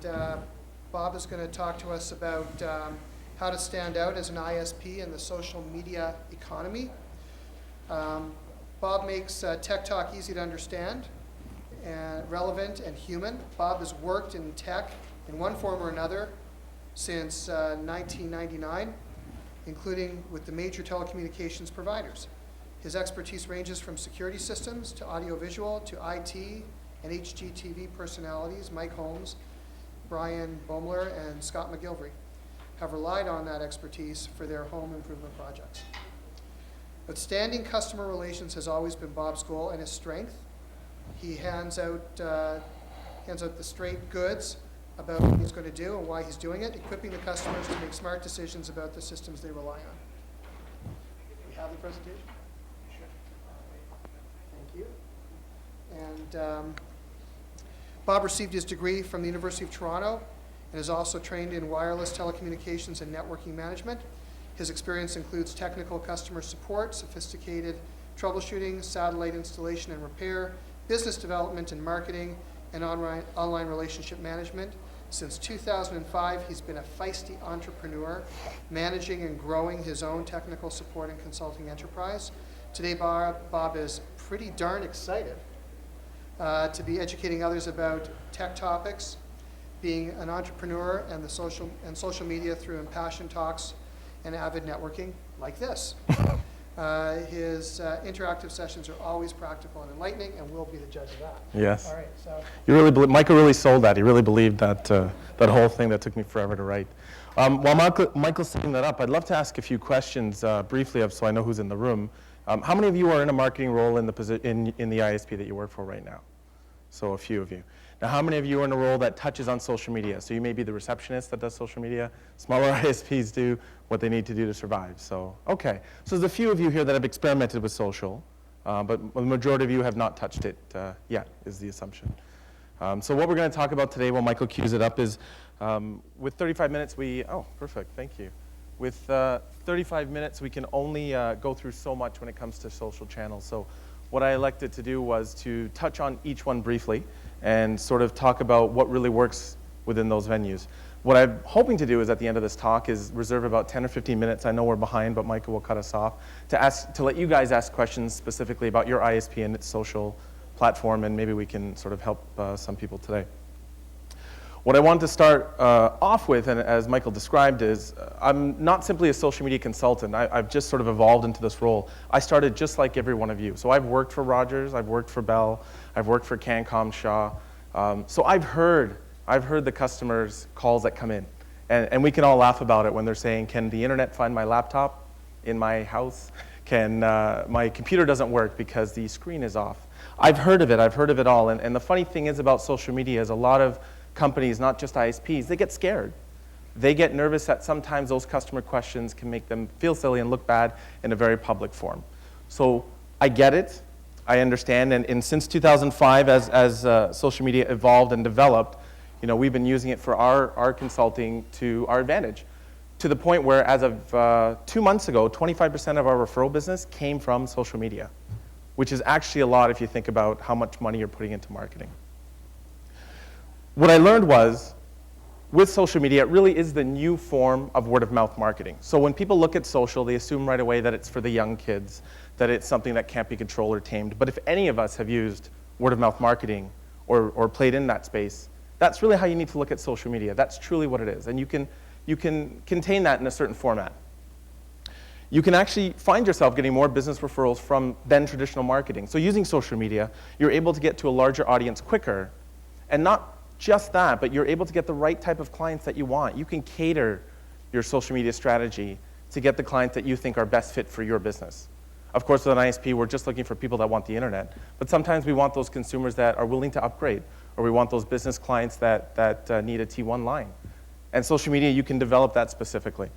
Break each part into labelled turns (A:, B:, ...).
A: And Bob is going to talk to us about how to stand out as an ISP in the social media economy. Bob makes Tech Talk easy to understand, and relevant and human. Bob has worked in tech in one form or another since 1999, including with the major telecommunications providers. His expertise ranges from security systems to audiovisual to IT and HGTV personalities. Mike Holmes, Brian Baumler, and Scott McGilvery have relied on that expertise for their home improvement projects. Outstanding customer relations has always been Bob's goal and his strength. He hands out the straight goods about what he's going to do and why he's doing it, equipping the customers to make smart decisions about the systems they rely on. We have the presentation? Sure. Thank you. And Bob received his degree from the University of Toronto and is also trained in wireless telecommunications and networking management. His experience includes technical customer support, sophisticated troubleshooting, satellite installation and repair, business development and marketing, and online relationship management. Since 2005, he's been a feisty entrepreneur, managing and growing his own technical support and consulting enterprise. Today, Bob is pretty darn excited to be educating others about tech topics, being an entrepreneur and social media through impassioned talks and avid networking like this. His interactive sessions are always practical and enlightening, and we'll be the judge of that.
B: Yes.
A: All right. So
B: Michael really sold that. He really believed that that whole thing that took me forever to write. While Michael's setting that up, I'd love to ask a few questions briefly, so I know who's in the room. How many of you are in a marketing role in the ISP that you work for right now? So a few of you. Now, how many of you are in a role that touches on social media? So you may be the receptionist that does social media. Smaller ISPs do what they need to do to survive. So, okay. So there's a few of you here that have experimented with social, but the majority of you have not touched it yet, is the assumption. So what we're going to talk about today, while Michael cues it up, is with 35 minutes, perfect, thank you. With 35 minutes, we can only go through so much when it comes to social channels. So what I elected to do was to touch on each one briefly and sort of talk about what really works within those venues. What I'm hoping to do is at the end of this talk is reserve about 10 or 15 minutes. I know we're behind, but Michael will cut us off to let you guys ask questions specifically about your ISP and its social platform, and maybe we can sort of help some people today. What I want to start off with, and as Michael described, is I'm not simply a social media consultant. I've just sort of evolved into this role. I started just like every one of you. So I've worked for Rogers, I've worked for Bell, I've worked for CanCom Shaw. So I've heard the customers' calls that come in. And we can all laugh about it when they're saying, can the internet find my laptop in my house? Can my computer doesn't work because the screen is off? I've heard of it all. And the funny thing is about social media is a lot of companies, not just ISPs, they get scared. They get nervous that sometimes those customer questions can make them feel silly and look bad in a very public form. So I get it, I understand, and since 2005, as social media evolved and developed, we've been using it for our consulting to our advantage, to the point where as of 2 months ago, 25% of our referral business came from social media, which is actually a lot if you think about how much money you're putting into marketing. What I learned was, with social media, it really is the new form of word-of-mouth marketing. So when people look at social, they assume right away that it's for the young kids, that it's something that can't be controlled or tamed. But if any of us have used word-of-mouth marketing or played in that space, that's really how you need to look at social media. That's truly what it is. And you can contain that in a certain format. You can actually find yourself getting more business referrals than traditional marketing. So using social media, you're able to get to a larger audience quicker, and not just that, but you're able to get the right type of clients that you want. You can cater your social media strategy to get the clients that you think are best fit for your business. Of course, with an ISP, we're just looking for people that want the internet, but sometimes we want those consumers that are willing to upgrade, or we want those business clients that need a T1 line. And social media, you can develop that specifically.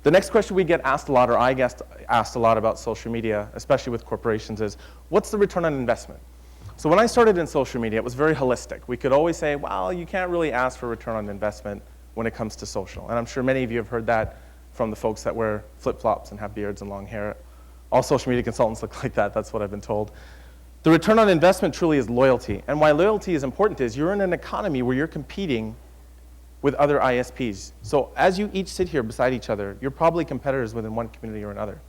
B: The next question we get asked a lot, or I get asked a lot about social media, especially with corporations, is what's the return on investment? So when I started in social media, it was very holistic. We could always say, well, you can't really ask for return on investment when it comes to social. And I'm sure many of you have heard that from the folks that wear flip-flops and have beards and long hair. All social media consultants look like that. That's what I've been told. The return on investment truly is loyalty. And why loyalty is important is you're in an economy where you're competing with other ISPs. So as you each sit here beside each other, you're probably competitors within one community or another.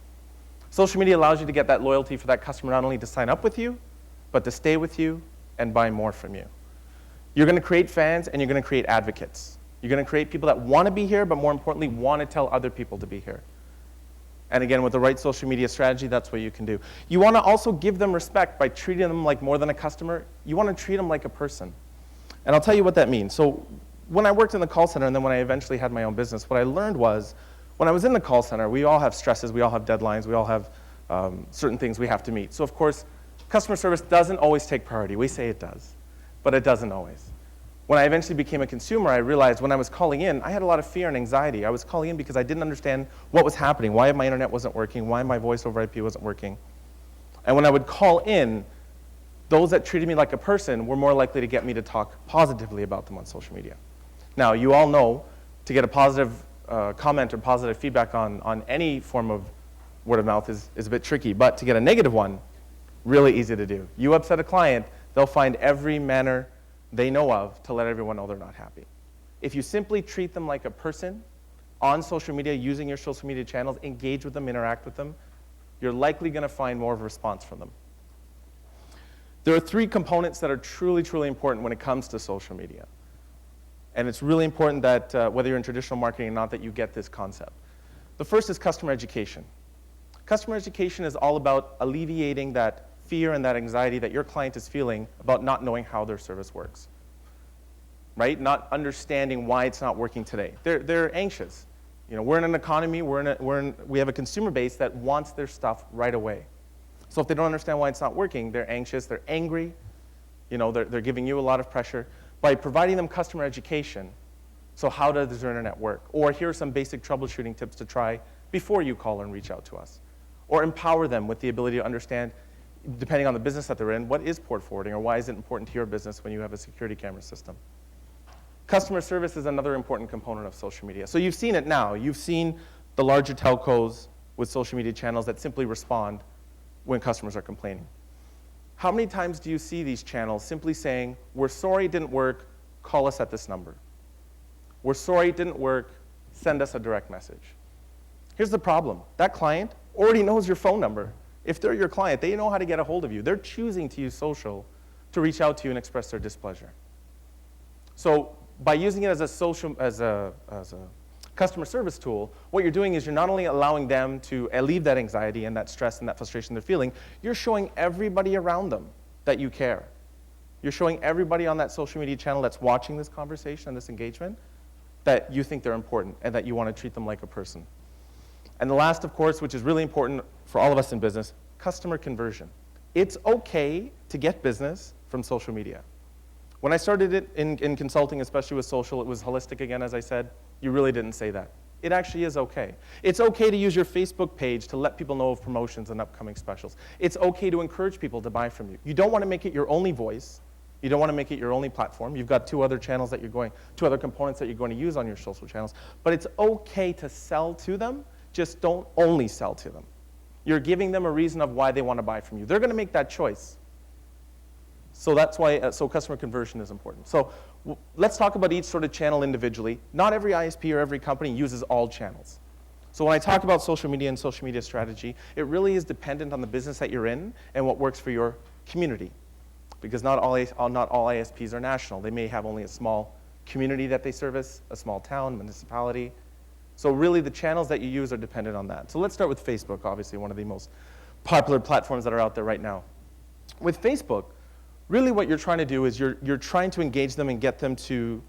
B: Social media allows you to get that loyalty for that customer not only to sign up with you, but to stay with you and buy more from you. You're going to create fans and you're going to create advocates. You're going to create people that want to be here, but more importantly, want to tell other people to be here. And again, with the right social media strategy, that's what you can do. You want to also give them respect by treating them like more than a customer. You want to treat them like a person. And I'll tell you what that means. So when I worked in the call center and then when I eventually had my own business, what I learned was when I was in the call center, we all have stresses, we all have deadlines, we all have certain things we have to meet. So of course, customer service doesn't always take priority. We say it does, but it doesn't always. When I eventually became a consumer, I realized when I was calling in, I had a lot of fear and anxiety. I was calling in because I didn't understand what was happening, why my internet wasn't working, why my voice over IP wasn't working. And when I would call in, those that treated me like a person were more likely to get me to talk positively about them on social media. Now, you all know to get a positive comment or positive feedback on any form of word of mouth is a bit tricky, but to get a negative one, really easy to do. You upset a client, they'll find every manner they know of to let everyone know they're not happy. If you simply treat them like a person on social media, using your social media channels, engage with them, interact with them, you're likely going to find more of a response from them. There are 3 components that are truly, truly important when it comes to social media. And it's really important that whether you're in traditional marketing or not, that you get this concept. The first is customer education. Customer education is all about alleviating that fear and that anxiety that your client is feeling about not knowing how their service works, right? Not understanding why it's not working today. They're anxious. You know, we're in an economy, we have a consumer base that wants their stuff right away. So if they don't understand why it's not working, they're anxious, they're angry, you know, they're giving you a lot of pressure. By providing them customer education, so how does their internet work? Or here are some basic troubleshooting tips to try before you call and reach out to us. Or empower them with the ability to understand, depending on the business that they're in, what is port forwarding or why is it important to your business when you have a security camera system. Customer service is another important component of social media. So you've seen it now. You've seen the larger telcos with social media channels that simply respond when customers are complaining. How many times do you see these channels simply saying, we're sorry it didn't work, call us at this number. We're sorry it didn't work, send us a direct message. Here's the problem. That client already knows your phone number. If they're your client, they know how to get a hold of you. They're choosing to use social to reach out to you and express their displeasure. So by using it as a customer service tool, what you're doing is you're not only allowing them to alleviate that anxiety and that stress and that frustration they're feeling, you're showing everybody around them that you care. You're showing everybody on that social media channel that's watching this conversation and this engagement that you think they're important and that you want to treat them like a person. And the last, of course, which is really important for all of us in business, customer conversion. It's okay to get business from social media. When I started it in consulting, especially with social, it was holistic again, as I said. You really didn't say that. It actually is okay. It's okay to use your Facebook page to let people know of promotions and upcoming specials. It's okay to encourage people to buy from you. You don't want to make it your only voice. You don't want to make it your only platform. You've got 2 other channels that two other components that you're going to use on your social channels. But it's okay to sell to them. Just don't only sell to them. You're giving them a reason of why they want to buy from you. They're going to make that choice. So that's why so customer conversion is important. So let's talk about each sort of channel individually. Not every ISP or every company uses all channels. So when I talk about social media and social media strategy, it really is dependent on the business that you're in and what works for your community. Because not all ISPs are national. They may have only a small community that they service, a small town, municipality. So really the channels that you use are dependent on that. So let's start with Facebook, obviously one of the most popular platforms that are out there right now. With Facebook, really what you're trying to do is you're trying to engage them and get them to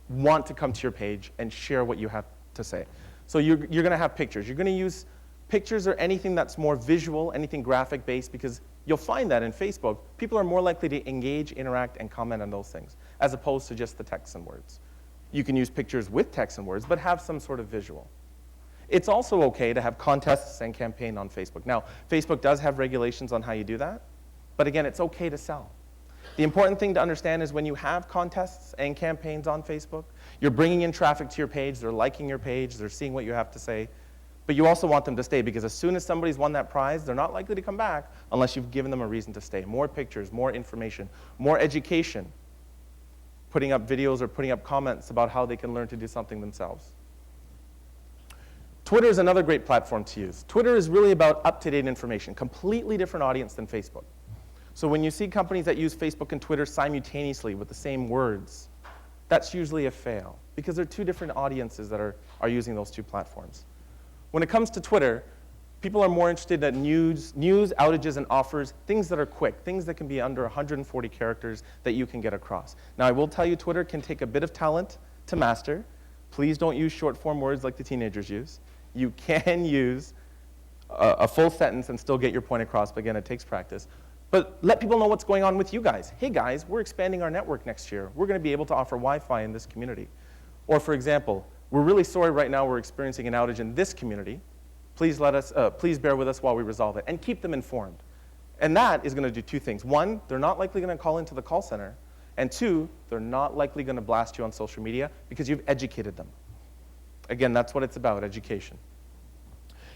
B: want to come to your page and share what you have to say. So you're going to have pictures. You're going to use pictures or anything that's more visual, anything graphic based, because you'll find that in Facebook, people are more likely to engage, interact, and comment on those things, as opposed to just the text and words. You can use pictures with text and words, but have some sort of visual. It's also okay to have contests and campaign on Facebook. Now, Facebook does have regulations on how you do that, but again, it's okay to sell. The important thing to understand is when you have contests and campaigns on Facebook, you're bringing in traffic to your page, they're liking your page, they're seeing what you have to say, But you also want them to stay, because as soon as somebody's won that prize, they're not likely to come back unless you've given them a reason to stay. More pictures, more information, more education, putting up videos or putting up comments about how they can learn to do something themselves. Twitter is another great platform to use. Twitter is really about up-to-date information, completely different audience than Facebook. So when you see companies that use Facebook and Twitter simultaneously with the same words, that's usually a fail, because they're two different audiences that are using those two platforms. When it comes to Twitter, people are more interested in news, outages, and offers, things that are quick, things that can be under 140 characters that you can get across. Now, I will tell you, Twitter can take a bit of talent to master. Please don't use short-form words like the teenagers use. You can use a full sentence and still get your point across, but again, it takes practice. But let people know what's going on with you guys. Hey guys, we're expanding our network next year. We're going to be able to offer Wi-Fi in this community. Or for example, we're really sorry right now we're experiencing an outage in this community. Please bear with us while we resolve it, and keep them informed. And that is going to do two things. One, they're not likely going to call into the call center. And two, they're not likely going to blast you on social media because you've educated them. Again, that's what it's about, education.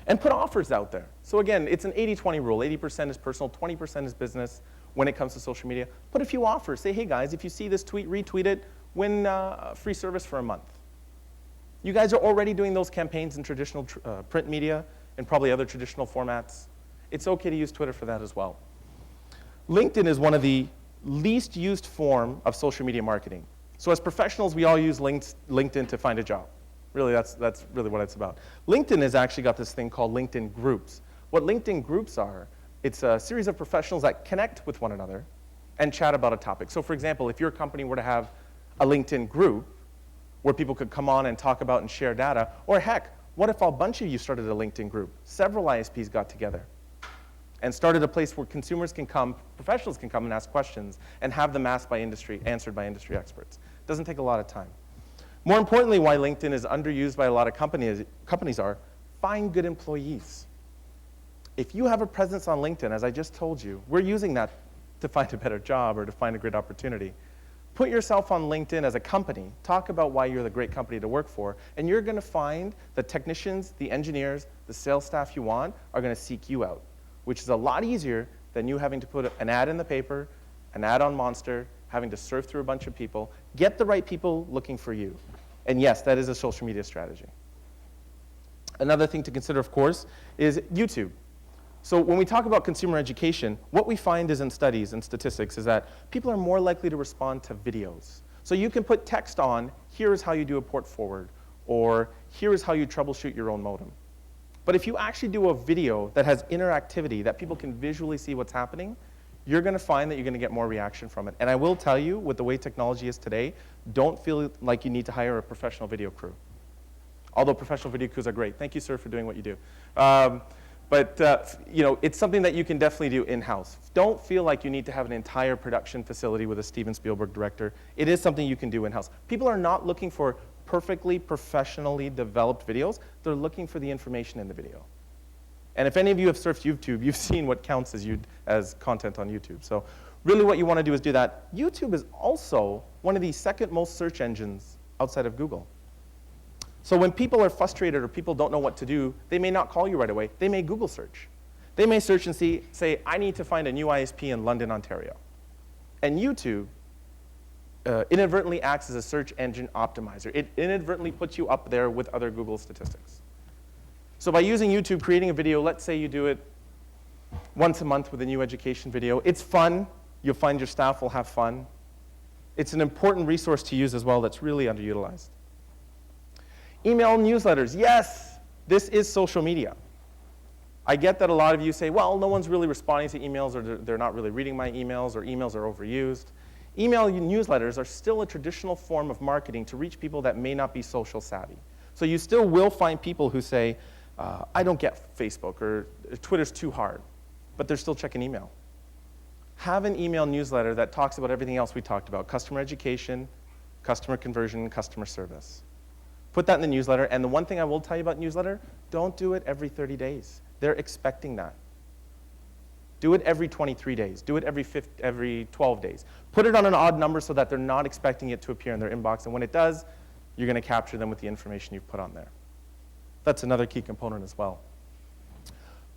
B: And put offers out there. So again, it's an 80-20 rule. 80% is personal, 20% is business when it comes to social media. Put a few offers. Say, hey guys, if you see this tweet, retweet it, win free service for a month. You guys are already doing those campaigns in traditional print media and probably other traditional formats. It's okay to use Twitter for that as well. LinkedIn is one of the least used form of social media marketing. So as professionals, we all use LinkedIn to find a job. Really, that's really what it's about. LinkedIn has actually got this thing called LinkedIn Groups. What LinkedIn Groups are, it's a series of professionals that connect with one another and chat about a topic. So for example, if your company were to have a LinkedIn group where people could come on and talk about and share data, or heck, what if a bunch of you started a LinkedIn group? Several ISPs got together and started a place where consumers can come, professionals can come and ask questions and have them answered by industry experts. It doesn't take a lot of time. More importantly, why LinkedIn is underused by a lot of companies are, find good employees. If you have a presence on LinkedIn, as I just told you, we're using that to find a better job or to find a great opportunity. Put yourself on LinkedIn as a company, talk about why you're the great company to work for, and you're going to find the technicians, the engineers, the sales staff you want are going to seek you out, which is a lot easier than you having to put an ad in the paper, an ad on Monster, having to surf through a bunch of people. Get the right people looking for you. And yes, that is a social media strategy. Another thing to consider, of course, is YouTube. So when we talk about consumer education, what we find is in studies and statistics is that people are more likely to respond to videos. So you can put text on, here is how you do a port forward, or here is how you troubleshoot your own modem. But if you actually do a video that has interactivity, that people can visually see what's happening, you're going to find that you're going to get more reaction from it. And I will tell you, with the way technology is today, don't feel like you need to hire a professional video crew. Although professional video crews are great. Thank you, sir, for doing what you do. You know, it's something that you can definitely do in-house. Don't feel like you need to have an entire production facility with a Steven Spielberg director. It is something you can do in-house. People are not looking for perfectly professionally developed videos. They're looking for the information in the video. And if any of you have surfed YouTube, you've seen what counts as content on YouTube. So really what you want to do is do that. YouTube is also one of the second most search engines outside of Google. So when people are frustrated or people don't know what to do, they may not call you right away. They may Google search. They may search and say, I need to find a new ISP in London, Ontario. And YouTube inadvertently acts as a search engine optimizer. It inadvertently puts you up there with other Google statistics. So by using YouTube, creating a video, let's say you do it once a month with a new education video. It's fun. You'll find your staff will have fun. It's an important resource to use as well that's really underutilized. Email newsletters. Yes, this is social media. I get that a lot of you say, well, no one's really responding to emails, or they're not really reading my emails, or emails are overused. Email newsletters are still a traditional form of marketing to reach people that may not be social savvy. So you still will find people who say, I don't get Facebook, or Twitter's too hard, but they're still checking email. Have an email newsletter that talks about everything else we talked about: customer education, customer conversion, customer service. Put that in the newsletter, and the one thing I will tell you about newsletter, don't do it every 30 days. They're expecting that. Do it every 23 days. Do it every 12 days. Put it on an odd number so that they're not expecting it to appear in their inbox, and when it does, you're going to capture them with the information you've put on there. That's another key component as well.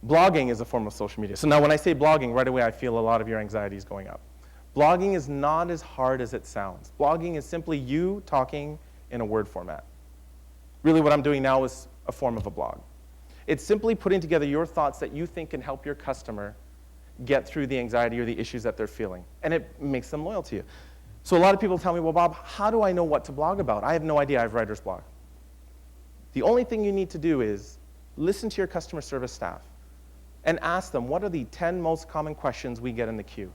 B: Blogging is a form of social media. So now when I say blogging, right away I feel a lot of your anxiety is going up. Blogging is not as hard as it sounds. Blogging is simply you talking in a Word format. Really what I'm doing now is a form of a blog. It's simply putting together your thoughts that you think can help your customer get through the anxiety or the issues that they're feeling. And it makes them loyal to you. So a lot of people tell me, well, Bob, how do I know what to blog about? I have no idea. I have writer's block. The only thing you need to do is listen to your customer service staff and ask them, what are the 10 most common questions we get in the queue?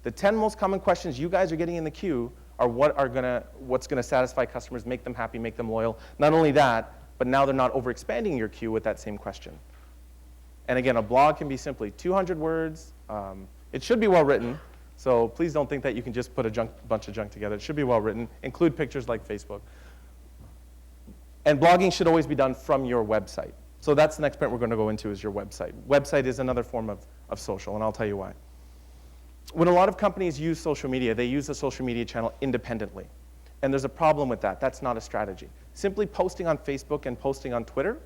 B: The 10 most common questions you guys are getting in the queue are what's gonna satisfy customers, make them happy, make them loyal. Not only that, but now they're not overexpanding your queue with that same question. And again, a blog can be simply 200 words. It should be well written, so please don't think that you can just put a bunch of junk together. It should be well written, include pictures like Facebook. And blogging should always be done from your website. So that's the next point we're going to go into is your website. Website is another form of social, and I'll tell you why. When a lot of companies use social media, they use the social media channel independently. And there's a problem with that. That's not a strategy. Simply posting on Facebook and posting on Twitter,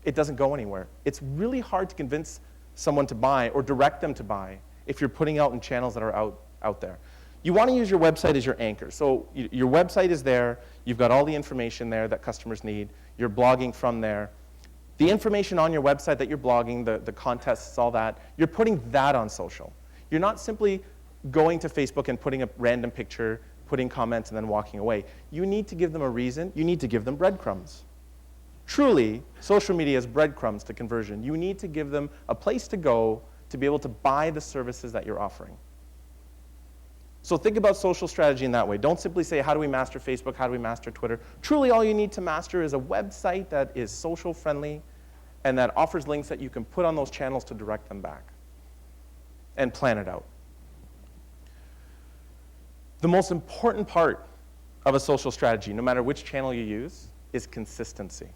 B: it doesn't go anywhere. It's really hard to convince someone to buy or direct them to buy if you're putting out in channels that are out there. You want to use your website as your anchor. So your website is there. You've got all the information there that customers need. You're blogging from there. The information on your website that you're blogging, the contests, all that, you're putting that on social. You're not simply going to Facebook and putting a random picture, putting comments, and then walking away. You need to give them a reason. You need to give them breadcrumbs. Truly, social media is breadcrumbs to conversion. You need to give them a place to go to be able to buy the services that you're offering. So think about social strategy in that way. Don't simply say, how do we master Facebook? How do we master Twitter? Truly, all you need to master is a website that is social friendly and that offers links that you can put on those channels to direct them back. And plan it out. The most important part of a social strategy, no matter which channel you use, is consistency.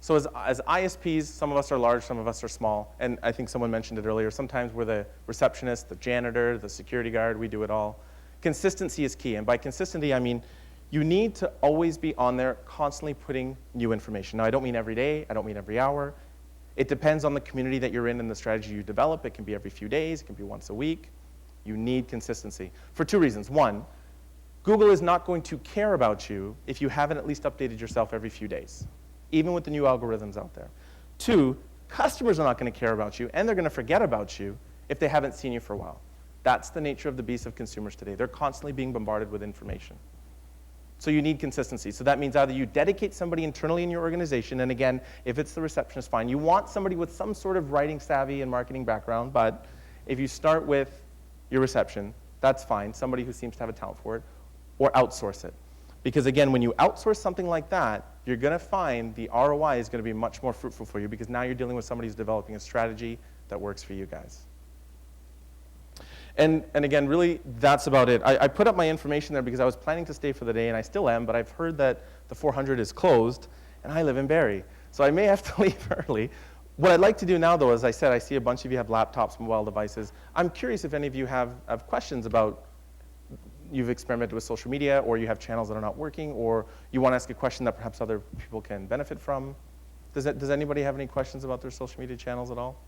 B: So as ISPs, some of us are large, some of us are small, and I think someone mentioned it earlier, sometimes we're the receptionist, the janitor, the security guard, we do it all. Consistency is key, and by consistency I mean you need to always be on there constantly putting new information. Now I don't mean every day, I don't mean every hour. It depends on the community that you're in and the strategy you develop. It can be every few days, it can be once a week. You need consistency for two reasons. One, Google is not going to care about you if you haven't at least updated yourself every few days, even with the new algorithms out there. Two, customers are not going to care about you, and they're going to forget about you if they haven't seen you for a while. That's the nature of the beast of consumers today. They're constantly being bombarded with information. So you need consistency. So that means either you dedicate somebody internally in your organization, and again, if it's the receptionist, fine. You want somebody with some sort of writing savvy and marketing background, but if you start with your reception, that's fine, somebody who seems to have a talent for it, or outsource it. Because again, when you outsource something like that, you're going to find the ROI is going to be much more fruitful for you because now you're dealing with somebody who's developing a strategy that works for you guys. And again, really, that's about it. I put up my information there because I was planning to stay for the day, and I still am, but I've heard that the 400 is closed, and I live in Barrie. So I may have to leave early. What I'd like to do now, though, as I said, I see a bunch of you have laptops, mobile devices. I'm curious if any of you have questions about you've experimented with social media, or you have channels that are not working, or you want to ask a question that perhaps other people can benefit from. Does anybody have any questions about their social media channels at all?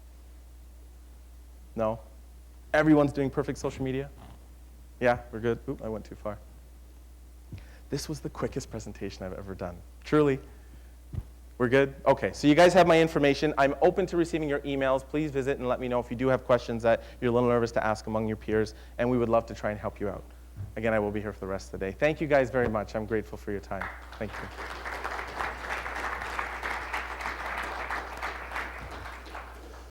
B: No? Everyone's doing perfect social media? Yeah, we're good. Oop, I went too far. This was the quickest presentation I've ever done. Truly. We're good? Okay, so you guys have my information. I'm open to receiving your emails. Please visit and let me know if you do have questions that you're a little nervous to ask among your peers, and we would love to try and help you out. Again, I will be here for the rest of the day. Thank you guys very much. I'm grateful for your time. Thank you.